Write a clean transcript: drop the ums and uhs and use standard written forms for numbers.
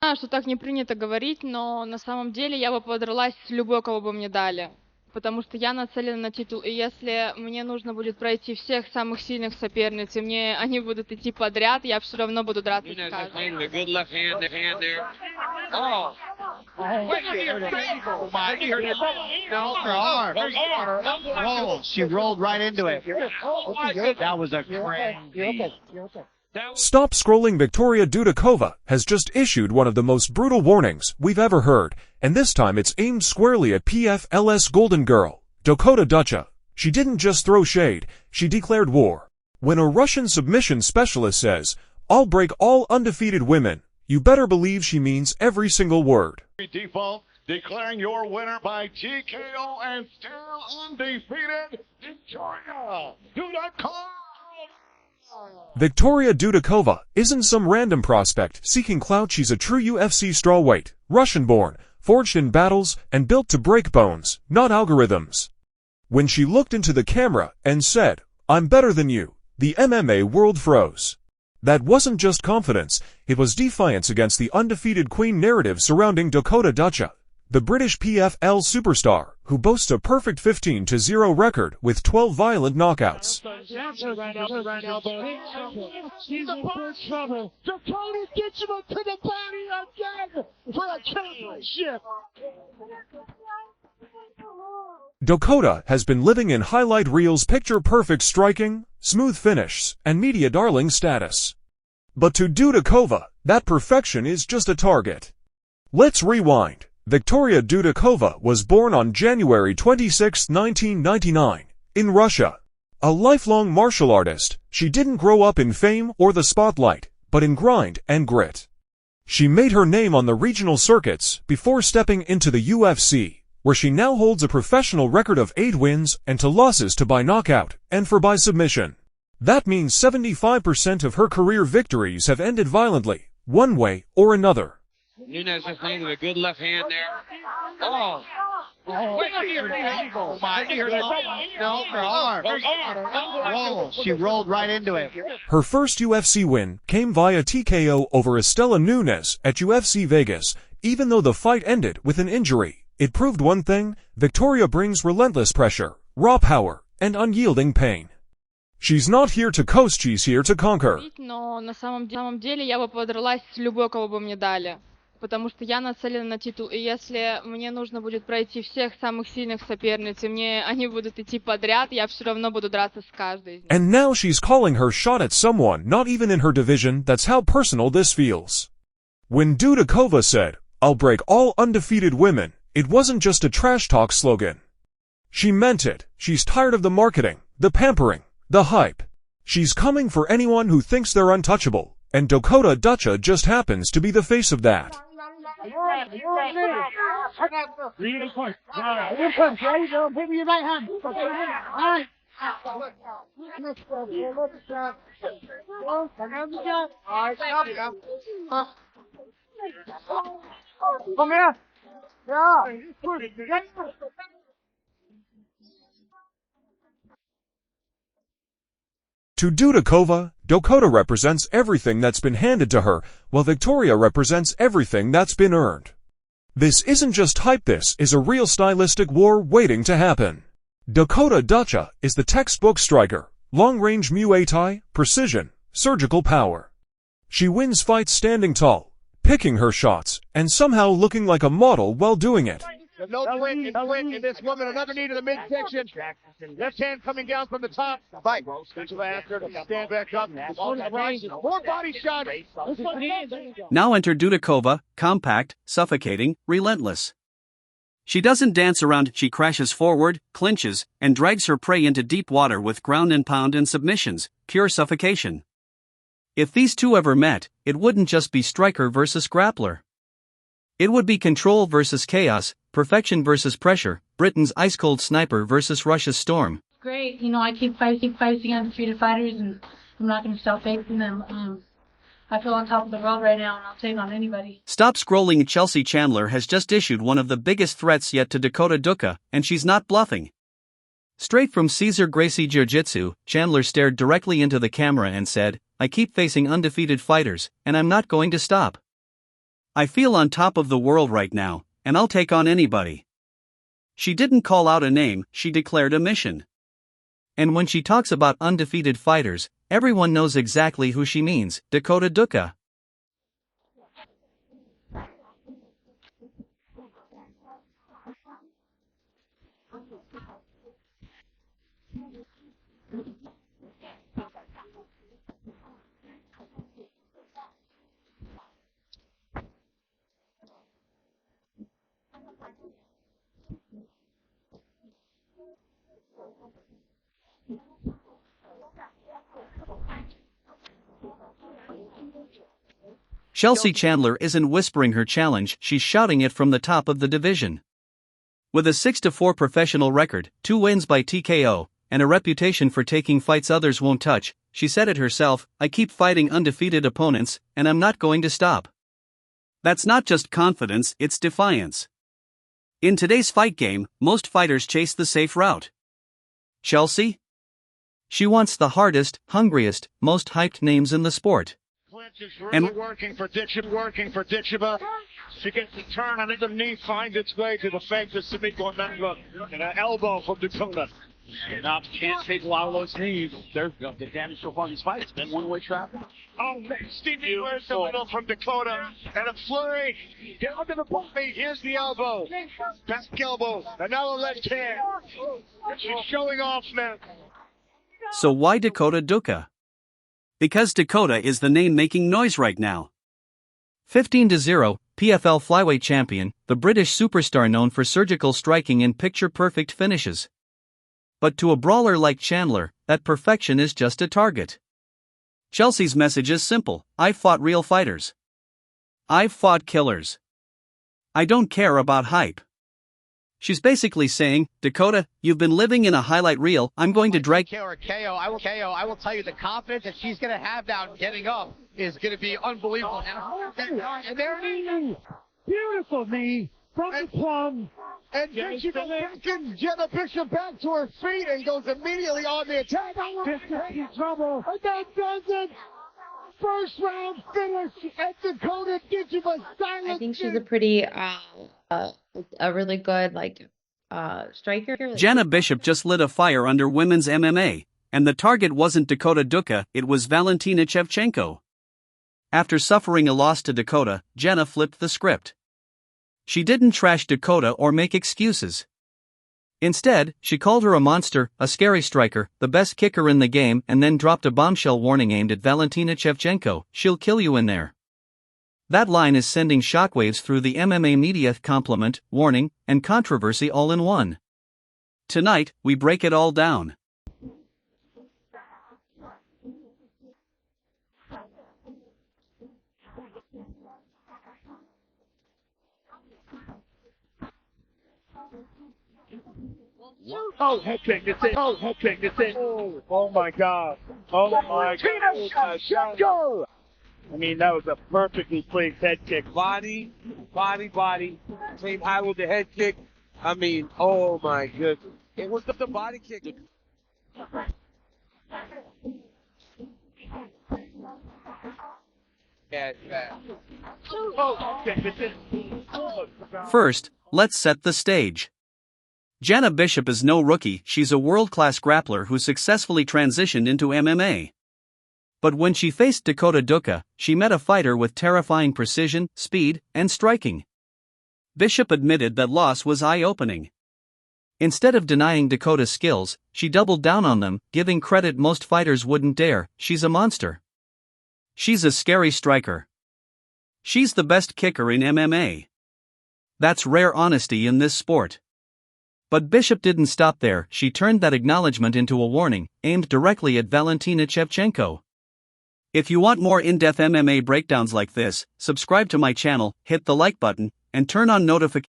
Знаю, что так не принято говорить, но на самом деле я бы подралась с любой, кого бы мне дали. Потому что я нацелена на титул. И если мне нужно будет пройти всех самых сильных соперниц, и мне они будут идти подряд, я все равно буду драться с каждой. She rolled right into it. That was a crazy. Stop scrolling. Victoria Dudakova has just issued one of the most brutal warnings we've ever heard, and this time it's aimed squarely at PFL's golden girl, Dakota Ducha. She didn't just throw shade, she declared war. When a Russian submission specialist says, "I'll break all undefeated women," you better believe she means every single word. Default declaring your winner by TKO and still undefeated, Victoria Dudakova. Victoria Dudakova isn't some random prospect seeking clout. She's a true UFC strawweight, Russian-born, forged in battles, and built to break bones, not algorithms. When she looked into the camera and said, "I'm better than you," the MMA world froze. That wasn't just confidence, it was defiance against the undefeated queen narrative surrounding Dakota Ducha, the British PFL superstar, who boasts a perfect 15-0 record with 12 violent knockouts. She's in big trouble. Dakota gets him to the body again for a championship. Dakota has been living in highlight reels, picture-perfect striking, smooth finishes, and media darling status. But to Dudakova, that perfection is just a target. Let's rewind. Victoria Dudakova was born on January 26, 1999, in Russia. A lifelong martial artist, she didn't grow up in fame or the spotlight, but in grind and grit. She made her name on the regional circuits before stepping into the UFC, where she now holds a professional record of 8 wins and 2 losses to by knockout and for by submission. That means 75% of her career victories have ended violently, one way or another. Nunes just landed a good left hand there. Oh. She rolled right into it. Her first UFC win came via TKO over Estela Nunes at UFC Vegas. Even though the fight ended with an injury, it proved one thing: Victoria brings relentless pressure, raw power, and unyielding pain. She's not here to coast, she's here to conquer. Но на самом деле я бы подралась с любой, кого бы мне дали. Потому что я нацелена на титул. И если мне нужно будет пройти всех самых сильных соперниц, и мне они будут идти подряд, я все равно буду драться с каждой из них. And now she's calling her shot at someone not even in her division. That's how personal this feels. When Dudakova said, "I'll break all undefeated women," it wasn't just a trash talk slogan. She meant it. She's tired of the marketing, the pampering, the hype. She's coming for anyone who thinks they're untouchable, and Dakota Ducha just happens to be the face of that. Come here. Yeah. To Dudakova, Dakota represents everything that's been handed to her, while Victoria represents everything that's been earned. This isn't just hype, this is a real stylistic war waiting to happen. Dakota Ducha is the textbook striker, long-range Muay Thai, precision, surgical power. She wins fights standing tall, picking her shots, and somehow looking like a model while doing it. No win, and this woman, another knee to the midsection. Left hand coming down from the top. Fight. Stand back up. More body shots. Now enter Dudakova, compact, suffocating, relentless. She doesn't dance around, she crashes forward, clinches, and drags her prey into deep water with ground and pound and submissions, pure suffocation. If these two ever met, it wouldn't just be striker versus grappler. It would be control versus chaos, perfection versus pressure, Britain's ice-cold sniper versus Russia's storm. Great, I keep fighting undefeated fighters, and I'm not going to stop facing them. I feel on top of the world right now, and I'll take on anybody. Stop scrolling. Chelsea Chandler has just issued one of the biggest threats yet to Dakota Ducha, and she's not bluffing. Straight from Cesar Gracie Jiu-Jitsu, Chandler stared directly into the camera and said, "I keep facing undefeated fighters, and I'm not going to stop." I feel on top of the world right now, and I'll take on anybody. She didn't call out a name, she declared a mission. And when she talks about undefeated fighters, everyone knows exactly who she means, Dakota Ducha. Chelsea Chandler isn't whispering her challenge, she's shouting it from the top of the division. With a 6-4 professional record, 2 wins by TKO, and a reputation for taking fights others won't touch, she said it herself, "I keep fighting undefeated opponents, and I'm not going to stop." That's not just confidence, it's defiance. In today's fight game, most fighters chase the safe route. Chelsea? She wants the hardest, hungriest, most hyped names in the sport. Is really working for Ducha. She gets the turn and underneath finds its way to the face of Simiko Menga and an elbow from Dakota. Now, can't take a lot of those knees. They're the damage so far in this fight. It's been one-way traffic. Oh, Stevie where's the middle from Dakota. And a flurry. Down to the body. Here's the elbow. Back elbow. Another left hand. She's showing off, man. So why Dakota Ducha? Because Dakota is the name making noise right now. 15-0, PFL flyweight champion, the British superstar known for surgical striking and picture-perfect finishes. But to a brawler like Chandler, that perfection is just a target. Chelsea's message is simple: I've fought real fighters. I've fought killers. I don't care about hype. She's basically saying, Dakota, you've been living in a highlight reel, I'm going to drag KO. I will tell you the confidence that she's going to have now getting up is going to be unbelievable. And there it is. Beautiful knee from the plum. And then she goes back in, Jenna Bishop back to her feet and goes immediately on the attack. In trouble. And that does it. First round finish at Dakota Ducha. I think she's a pretty, a really good, striker. Jenna Bishop just lit a fire under women's MMA, and the target wasn't Dakota Ducha, it was Valentina Shevchenko. After suffering a loss to Dakota, Jenna flipped the script. She didn't trash Dakota or make excuses. Instead, she called her a monster, a scary striker, the best kicker in the game, and then dropped a bombshell warning aimed at Valentina Shevchenko: "She'll kill you in there." That line is sending shockwaves through the MMA media, compliment, warning, and controversy all in one. Tonight, we break it all down. Oh, head kick, it's in. Oh, head kick, it's in. Oh my God. Oh my God. Go! I mean, that was a perfectly placed head kick. Body. Came high with the head kick. I mean, oh my goodness. It was the body kick. Oh, okay, it's in. First, let's set the stage. Jenna Bishop is no rookie, she's a world-class grappler who successfully transitioned into MMA. But when she faced Dakota Ducha, she met a fighter with terrifying precision, speed, and striking. Bishop admitted that loss was eye-opening. Instead of denying Dakota's skills, she doubled down on them, giving credit most fighters wouldn't dare. She's a monster. She's a scary striker. She's the best kicker in MMA. That's rare honesty in this sport. But Bishop didn't stop there, she turned that acknowledgement into a warning, aimed directly at Valentina Shevchenko. If you want more in-depth MMA breakdowns like this, subscribe to my channel, hit the like button, and turn on notifications.